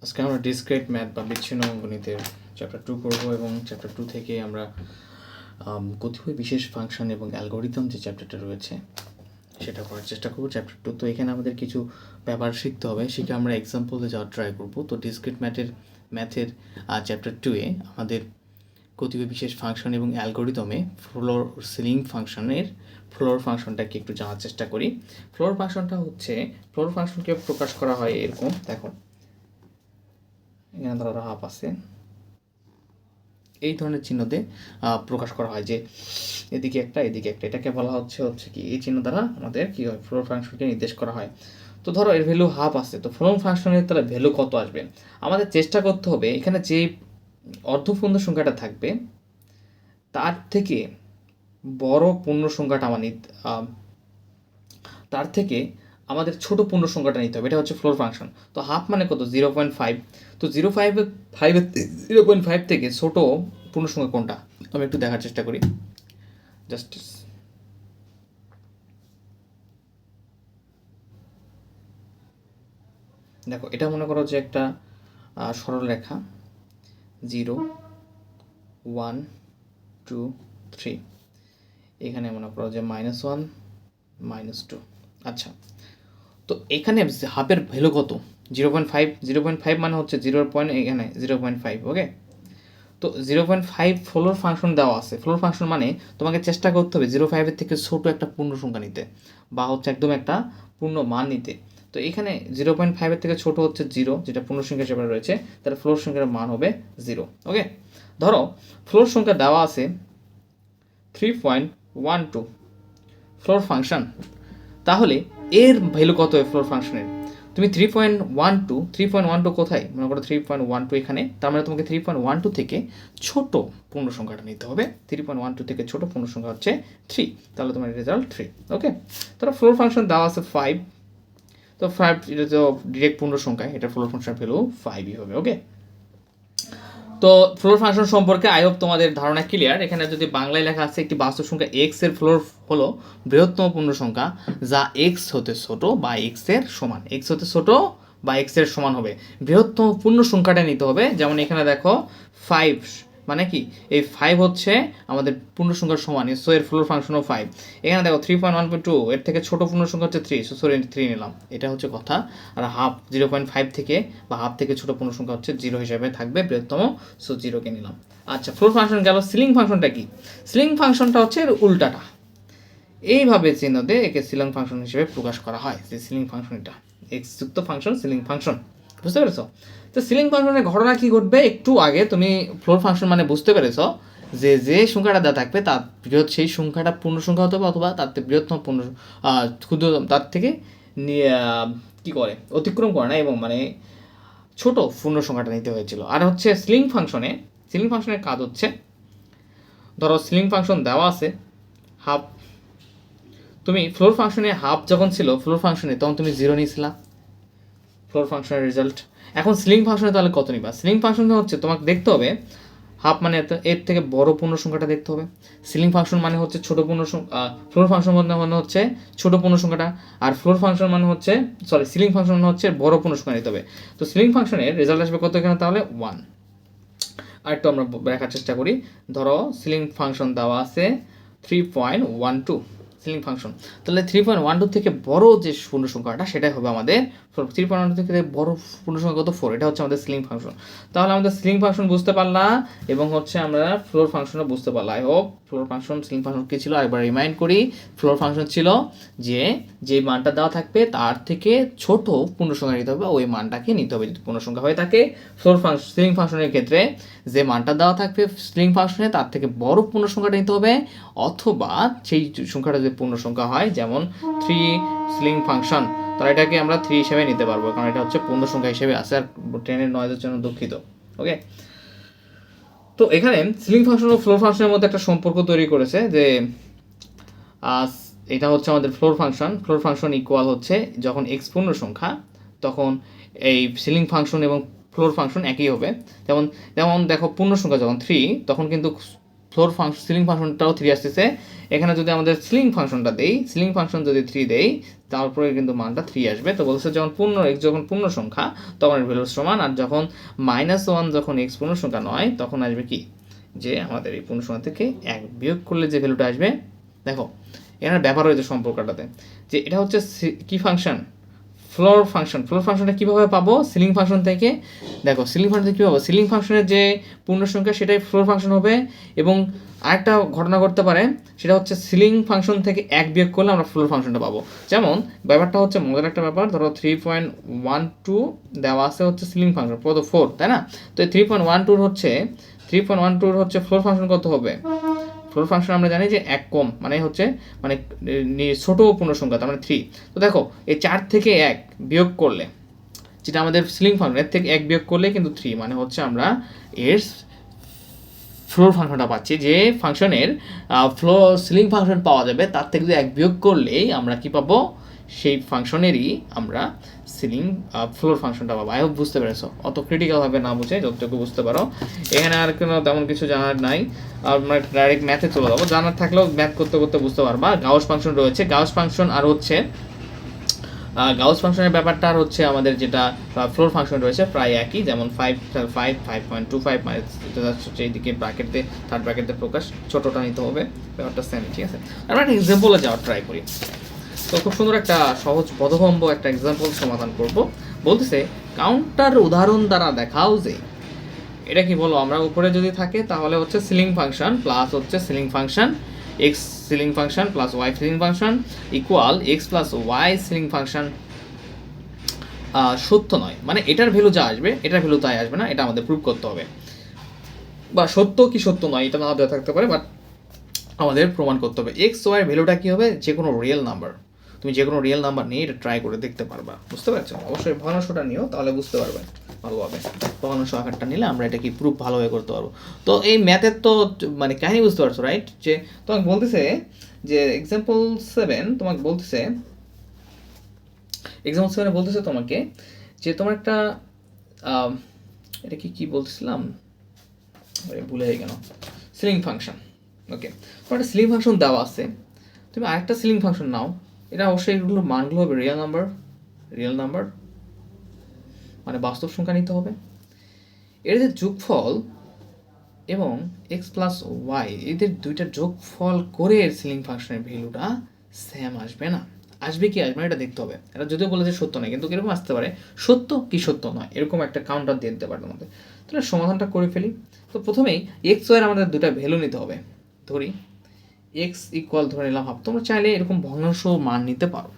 আজকে আমরা discrete math বা বিচ্ছিন্ন অঙ্কনীতির চ্যাপ্টার 2 করব এবং চ্যাপ্টার 2 থেকে আমরা কতিপয় বিশেষ ফাংশন এবং অ্যালগরিদম যে চ্যাপ্টারটা রয়েছে সেটা করার চেষ্টা করব। চ্যাপ্টার 2 তো এখানে আমাদের কিছু ব্যাপার শিখতে হবে, সেটা আমরা এক্সাম্পলে যাওয়ার ট্রাই করব। তো ডিসক্রিট ম্যাথের চ্যাপ্টার 2-এ আমাদের কতিপয় বিশেষ ফাংশন এবং অ্যালগরিদমে ফ্লোর সিলিং ফ্লোর ফাংশনটাকে একটু জানার চেষ্টা করি। ফ্লোর ফাংশনকে প্রকাশ করা হয় এরকম, দেখো এখানে ধরো হাফ আছে, এই ধরনের চিহ্ন দিয়ে প্রকাশ করা হয় যে এদিকে একটা এদিকে একটা, এটাকে বলা হচ্ছে কি এই চিহ্ন দ্বারা আমাদের কি হয় ফ্লোর ফাংশনকে নির্দেশ করা হয়। তো ধরো এর ভ্যালু হাফ আছে, তো ফ্লোর ফাংশনের তাহলে ভ্যালু কত আসবে আমাদের চেষ্টা করতে হবে। এখানে যে অর্ধপূর্ণ সংখ্যাটা থাকবে তার থেকে বড় পূর্ণ সংখ্যাটা তার থেকে আমাদের ছোট পূর্ণ সংখ্যাটা নিতে হবে, এটা হচ্ছে ফ্লোর ফাংশন। তো হাফ মানে কত 0.5, তো 0.5 থেকে ছোট পূর্ণ সংখ্যা কোনটা আমি একটু দেখার চেষ্টা করি। জাস্ট দেখো, এটা মনে করো যে একটা সরল রেখা 0 1 2 3, এখানে মনে করো যে -1 -2। আচ্ছা, তো এখানে হাফের ভ্যালু কত 0.5 মানে হচ্ছে 0.5, ওকে। তো 0.5 ফ্লোর ফাংশন দেওয়া আছে। ফ্লোর ফাংশন মানে তোমাকে চেষ্টা করতে হবে 0.5 থেকে ছোট একটা পূর্ণ সংখ্যা নিতে, বা হচ্ছে একদম একটা পূর্ণ মান নিতে। তো এখানে 0.5 থেকে ছোট হচ্ছে 0, যেটা পূর্ণ সংখ্যা হিসেবে রয়েছে, তাহলে ফ্লোর সংখ্যার মান হবে 0, ওকে। ধরো ফ্লোর সংখ্যা দেওয়া আছে 3.12 ফ্লোর ফাংশন, তাহলে এর ভ্যালু কত হয় ফ্লোর ফাংশনের? তুমি 3.12 কোথায়, মনে করো 3.12 এখানে, তার মানে তোমাকে 3.12 থেকে ছোট পূর্ণ সংখ্যাটা নিতে হবে। 3.12 থেকে ছোট পূর্ণ সংখ্যা হচ্ছে 3, তাহলে তোমার রেজাল্ট 3, ওকে। তাহলে ফ্লোর ফাংশন দেওয়া আছে 5, তো 5 এটা তো ডিরেক্ট পূর্ণ সংখ্যা, এটা ফ্লোর ফাংশন ভ্যালু 5ই হবে, ওকে। তো ফ্লোর ফাংশন সম্পর্কে আই হোপ তোমাদের ধারণা ক্লিয়ার। এখানে যদি বাংলায় লেখা আছে একটি বাস্তব সংখ্যা এক্স এর ফ্লোর হলো বৃহত্তম পূর্ণ সংখ্যা যা এক্স হতে ছোট বা এক্স এর সমান, এক্স হতে ছোট বা এক্স এর সমান হবে। বৃহত্তম পূর্ণ সংখ্যাটা নিতে হবে, যেমন এখানে দেখো 5 মানে কি, এই 5 হচ্ছে আমাদের পূর্ণ সংখ্যার সমান, সো এর ফ্লোর ফাংশনও 5। এখানে দেখো 3.1.2, এর থেকে ছোট পূর্ণ সংখ্যা হচ্ছে 3, সো সরি 3 নিলাম, এটা হচ্ছে কথা। আর হাফ 0.5 থেকে বা হাফ থেকে ছোট পূর্ণ সংখ্যা হচ্ছে 0 হিসাবে থাকবে বৃহত্তম, সো 0কে নিলাম। আচ্ছা, ফ্লোর ফাংশন গেল। সিলিং ফাংশনটা কি? সিলিং ফাংশনটা হচ্ছে এর উল্টাটা, এইভাবে চিহ্ন দিয়ে একে সিলিং ফাংশন হিসেবে প্রকাশ করা হয়। যে সিলিং ফাংশন, এটা এক্স যুক্ত ফাংশন সিলিং ফাংশন, বুঝতে পেরেছো? তো সিলিং ফাংশনের ঘটনা কি ঘটবে, একটু আগে তুমি ফ্লোর ফাংশন মানে বুঝতে পেরেছো যে যে সংখ্যাটা দেওয়া থাকবে তার বৃহৎ সেই সংখ্যাটা পূর্ণ সংখ্যা হতে হবে, অথবা তার থেকে বৃহত্তম পূর্ণ ক্ষুদ্রতম তার থেকে কি করে অতিক্রম করে না, এবং মানে ছোট পূর্ণ সংখ্যাটা নিতে হয়েছিল। আর হচ্ছে সিলিং ফাংশনের কাজ হচ্ছে, ধরো সিলিং ফাংশন দেওয়া আছে হাফ, তুমি ফ্লোর ফাংশনে হাফ যখন ছিল ফ্লোর ফাংশনে, তখন তুমি 0 নিয়েছিলা ফ্লোর ফাংশনের রেজাল্ট। এখন সিলিং ফাংশনে তাহলে কত নিবা? সিলিং ফাংশনে হচ্ছে তোমাকে দেখতে হবে হাফ মানে এর থেকে বড় পূর্ণ সংখ্যাটা দেখতে হবে। সিলিং ফাংশন মানে হচ্ছে ছোট পূর্ণ সংখ্যা, ফ্লোর ফাংশন মানে হচ্ছে ছোট পূর্ণ সংখ্যাটা, আর ফ্লোর ফাংশন মানে হচ্ছে সিলিং ফাংশন মানে হচ্ছে বড় পূর্ণ সংখ্যা নিতে হবে। তো সিলিং ফাংশনের রেজাল্ট আসবে কত এখানে, তাহলে 1। আর একটু আমরা দেখার চেষ্টা করি। ধরো সিলিং ফাংশন দেওয়া আছে 3.12 সিলিং ফাংশন, তাহলে 3.12 থেকে বড় যে পূর্ণ সংখ্যাটা সেটাই হবে আমাদের 3.12 থেকে বড় পূর্ণ সংখ্যা কত 4, এটা হচ্ছে আমাদের সিলিং ফাংশন। তাহলে আমাদের সিলিং ফাংশন বুঝতে পারলাম, এবং হচ্ছে আমরা ফ্লোর ফাংশনও বুঝতে পারলাম। I hope floor function ceiling function কী ছিল একবার রিমাইন্ড করি। ফ্লোর ফাংশন ছিল যে মানটা দেওয়া থাকবে তার থেকে ছোট পূর্ণ সংখ্যা নিতে হবে, ওই মানটাকে নিতে হবে যদি পূর্ণ সংখ্যা হয়ে থাকে। সিলিং ফাংশনের ক্ষেত্রে যে মানটা দেওয়া থাকবে সিলিং ফাংশনে তার থেকে বড় পূর্ণ সংখ্যাটা নিতে হবে, অথবা সেই সংখ্যাটা যদি পূর্ণ সংখ্যা হয়, যেমন 3 সিলিং ফাংশন, তাহলে এটাকে আমরা 3 হিসেবে নিতে পারবো, কারণ এটা হচ্ছে পূর্ণ সংখ্যা হিসেবে আছে। আর ট্রেনের নয়েজের জন্য দুঃখিত, ওকে। তো এখানে সিলিং ফাংশন ও ফ্লোর ফাংশনের মধ্যে একটা সম্পর্ক তৈরি করেছে, যে এটা হচ্ছে আমাদের ফ্লোর ফাংশন ইকুয়াল হচ্ছে যখন এক্স পূর্ণ সংখ্যা, তখন এই সিলিং ফাংশন এবং ফ্লোর ফাংশন একই হবে। যেমন দেখো পূর্ণ সংখ্যা যখন 3, তখন কিন্তু ফ্লোর ফাংশন সিলিং ফাংশনটাও 3 আসতেছে। এখানে যদি আমাদের সিলিং ফাংশনটা দেই, সিলিং ফাংশন যদি 3 দেই, তারপরে কিন্তু মানটা 3 আসবে। তো বলছে যখন x যখন পূর্ণ সংখ্যা তখন এর ভ্যালু সমান, আর যখন -1 যখন x পূর্ণ সংখ্যা নয় তখন আসবে কি, যে আমাদের এই পূর্ণ সংখ্যা থেকে 1 বিয়োগ করলে যে ভ্যালুটা আসবে। দেখো এখানে ব্যাপার রয়েছে সম্পর্কটাতে, যে এটা হচ্ছে কি ফাংশন, ফ্লোর ফাংশন। ফ্লোর ফাংশনটা কীভাবে পাবো, সিলিং ফাংশন থেকে। দেখো সিলিং ফাংশন থেকে কী পাবো, সিলিং ফাংশনের যে পূর্ণ সংখ্যা সেটাই ফ্লোর ফাংশন হবে। এবং আরেকটা ঘটনা ঘটতে পারে, সেটা হচ্ছে সিলিং ফাংশন থেকে 1 বিয়োগ করলে আমরা ফ্লোর ফাংশনটা পাবো। যেমন ব্যাপারটা হচ্ছে মজার একটা ব্যাপার, ধরো 3.12 দেওয়া আছে হচ্ছে সিলিং ফাংশন, প্রত 4, তাই না? তো এই 3.12 হচ্ছে ফ্লোর ফাংশন কত হবে, ফ্লোর ফাংশন আমরা জানি যে 1 কম মানে হচ্ছে মানে ছোট পূর্ণ সংখ্যা, তার মানে 3। তো দেখো এই 4 থেকে 1 বিয়োগ করলে, যেটা আমাদের সিলিং ফাংশন, এর থেকে 1 বিয়োগ করলে কিন্তু 3, মানে হচ্ছে আমরা এর ফ্লোর ফাংশনটা পাচ্ছি। যে ফাংশনের সিলিং ফাংশন পাওয়া যাবে তার থেকে যদি 1 বিয়োগ করলেই আমরা কি পাবো, সেই ফাংশনেরই আমরা সিলিং ফ্লোর ফাংশনটা পাবো। আই হোপ বুঝতে পেরেছো, অত ক্রিটিক্যালভাবে না বুঝে যতটুকু বুঝতে পারো। এখানে আর কোনো তেমন কিছু জানার নাই, আমরা ডাইরেক্ট ম্যাথে চলে যাবো। জানার থাকলেও ম্যাথ করতে করতে বুঝতে পারবা। গাউস ফাংশন রয়েছে, গাউস ফাংশন আর হচ্ছে গাউস ফাংশনের ব্যাপারটা আর হচ্ছে আমাদের যেটা ফ্লোর ফাংশন রয়েছে প্রায় একই, যেমন 5.25 মানে হচ্ছে এইদিকে ব্র্যাকেটে থার্ড ব্র্যাকেটে প্রকাশ, ছোটোটা নিতে হবে, ব্যাপারটা সেম, ঠিক আছে? আমরা একটা এক্সাম্পলে যাওয়ার ট্রাই করি। তো খুব সুন্দর একটা সহজ বোধগম্য একটা এক্সাম্পল সমাধান করব। বলতেছে কাউন্টার উদাহরণ দ্বারা দেখাও যে, এটা কি বলো, আমরা উপরে যদি থাকে তাহলে হচ্ছে সিলিং ফাংশন প্লাস হচ্ছে ceiling function x ceiling function plus y ceiling function equal x plus y ceiling function সত্য নয়। মানে এটার ভ্যালু যা আসবে এটার ভ্যালু তাই আসবে না, এটা আমাদের প্রুভ করতে হবে। বা সত্য কি সত্য নয় এটা না দেওয়া থাকতে পারে, বাট আমাদের প্রমাণ করতে হবে। এক্স ওয়াইয়ের ভ্যালুটা কী হবে, যে কোনো রিয়েল নাম্বার। তুমি যে কোনো রিয়েল নাম্বার নিয়ে এটা ট্রাই করে দেখতে পারবা, বুঝতে পারছো? অবশ্যই ভগ্নাংশটা নিও, তাহলে বুঝতে পারবে ভালোভাবে। ভগ্নাংশ আকারটা নিলে আমরা এটা কি প্রুফ ভালোভাবে করতে পারবো। তো এই ম্যাথের তো মানে কাহিনী বুঝতে পারছো, রাইট? যে তোমাকে বলতেছে যে এক্সাম্পল 7 তোমাকে বলতেছে তোমাকে যে তোমার একটা এটা কি বলতেছিলাম, ভুলে যাই কেন, সিলিং ফাংশন। ওকে, তোমার একটা সিলিং ফাংশন দেওয়া আছে, তুমি আরেকটা সিলিং ফাংশন নাও। এটা অবশ্যই এগুলোর মানগুলো হবে রিয়েল নাম্বার মানে বাস্তব সংখ্যা নিতে হবে। এর যে যোগফল এবং এক্স প্লাস ওয়াই, এদের দুইটা যোগফল করে এর সিলিং ফাংশনের ভ্যালুটা সেম আসবে না। আসবে কি আসবে না এটা দেখতে হবে। এটা যদিও বলে যে সত্য নয়, কিন্তু এরকম আসতে পারে সত্য কি সত্য নয়, এরকম একটা কাউন্টার দিয়ে দিতে পারে তোমাদের। তাহলে সমাধানটা করে ফেলি। তো প্রথমেই এক্স ওয়াইয়ের আমাদের দুটা ভ্যালু নিতে হবে। ধরি এক্স ইকুয়াল ধরে নিলাম হাফ। তোমরা চাইলে এরকম ভগ্নাংশ মান নিতে পারো,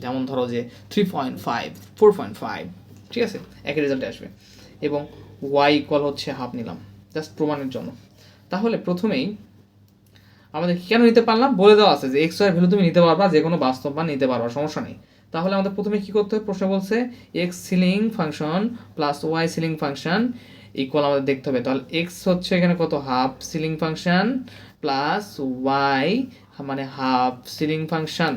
যেমন ধরো যে 3.5 4.5, ঠিক আছে, একই রেজাল্টে আসবে। এবং ওয়াই ইকুয়াল হচ্ছে হাফ নিলাম জাস্ট প্রমাণের জন্য। তাহলে প্রথমেই আমাদের কেন নিতে পারলাম, বলে দেওয়া আছে যে এক্স ওয়াই ভ্যালু তুমি নিতে পারবা, যে কোনো বাস্তব মান নিতে পারবা, সমস্যা নেই। তাহলে আমাদের প্রথমে কী করতে হবে, প্রশ্ন বলছে x ceiling function plus y ceiling function equal আমাদের দেখতে হবে। তাহলে এক্স হচ্ছে এখানে কত, half ceiling function plus y মানে হাফ সিলিং ফাংশন,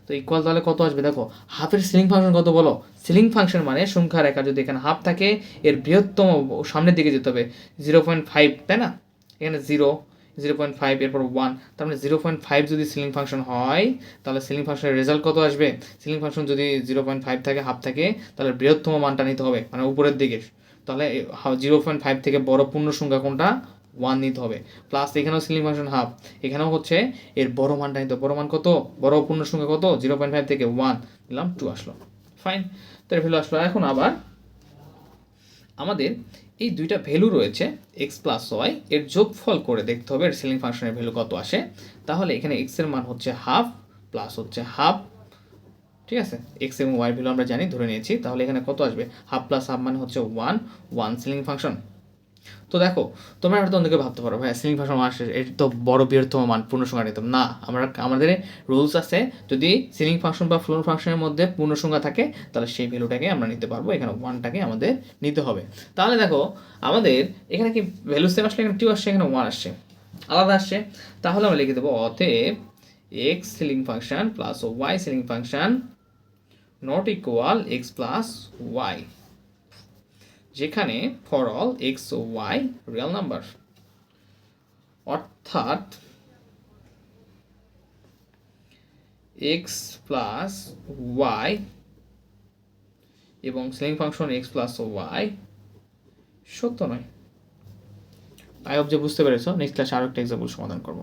তো ইকুয়াল তাহলে কত আসবে। দেখো হাফের সিলিং ফাংশন কত বলো, সিলিং ফাংশন মানে সংখ্যা রেখা, যদি এখানে হাফ থাকে এর বৃহত্তম সামনের দিকে যেতে হবে 0.5, তাই না? এখানে 0.5 এরপর 1, তার মানে 0.5 যদি সিলিং ফাংশন হয় তাহলে সিলিং ফাংশনের রেজাল্ট কত আসবে। সিলিং ফাংশন যদি 0.5 থাকে, হাফ থাকে, তাহলে বৃহত্তম মানটা নিতে হবে মানে উপরের দিকে। তাহলে 0.5 থেকে বড় পূর্ণ সংখ্যা কোনটা, 1 নিতে হবে। প্লাস এখানেও সিলিং ফাংশন হাফ, এখানেও হচ্ছে এর বড় মানটা নিতে হবে। বড় মান কত, বড় পূর্ণ সংখ্যা কত, 0.5 থেকে 1 নিলাম, 2 আসলো, ফাইন। তো এর ভ্যালু আসলো। এখন আবার আমাদের এই দুইটা ভ্যালু রয়েছে এক্স প্লাস ওয়াই, এর যোগফল করে দেখতে হবে এর সিলিং ফাংশনের ভ্যালু কত আসে। তাহলে এখানে এক্স এর মান হচ্ছে হাফ প্লাস হচ্ছে হাফ, ঠিক আছে, এক্স এবং ওয়াই ভ্যালু আমরা জানি, ধরে নিয়েছি। তাহলে এখানে কত আসবে, হাফ প্লাস হাফ মানে হচ্ছে 1 সিলিং ফাংশন। তো দেখো তোমরা হয়তো অনেকে ভাবতে পারো ভাই সিলিং ফাংশন আসে এটা তো বড় বৃহত্তম মান পূর্ণ সংখ্যা নিতাম না। আমাদের রুলস আছে, যদি সিলিং ফাংশন বা ফ্লোর ফাংশনের মধ্যে পূর্ণ সংখ্যা থাকে তাহলে সেই ভ্যালুটাকে আমরা নিতে পারবো, এখানে 1টাকে আমাদের নিতে হবে। তাহলে দেখো আমাদের এখানে কি ভ্যালু সেম আসলে, এখানে 2 আসছে, এখানে 1 আসছে, আলাদা আসছে। তাহলে আমরা লিখে দেবো অতএব x ceiling function plus y ceiling function not equal x plus y, যেখানে ফর অল এক্স ও ওয়াই রিয়েল নাম্বার। অর্থাৎ এক্স প্লাস ওয়াই এবং ceiling function x plus y সত্য নয়। আই হোপ যে বুঝতে পেরেছো। নেক্সট ক্লাসে আরও একটা এক্সাম্পল সমাধান করবো।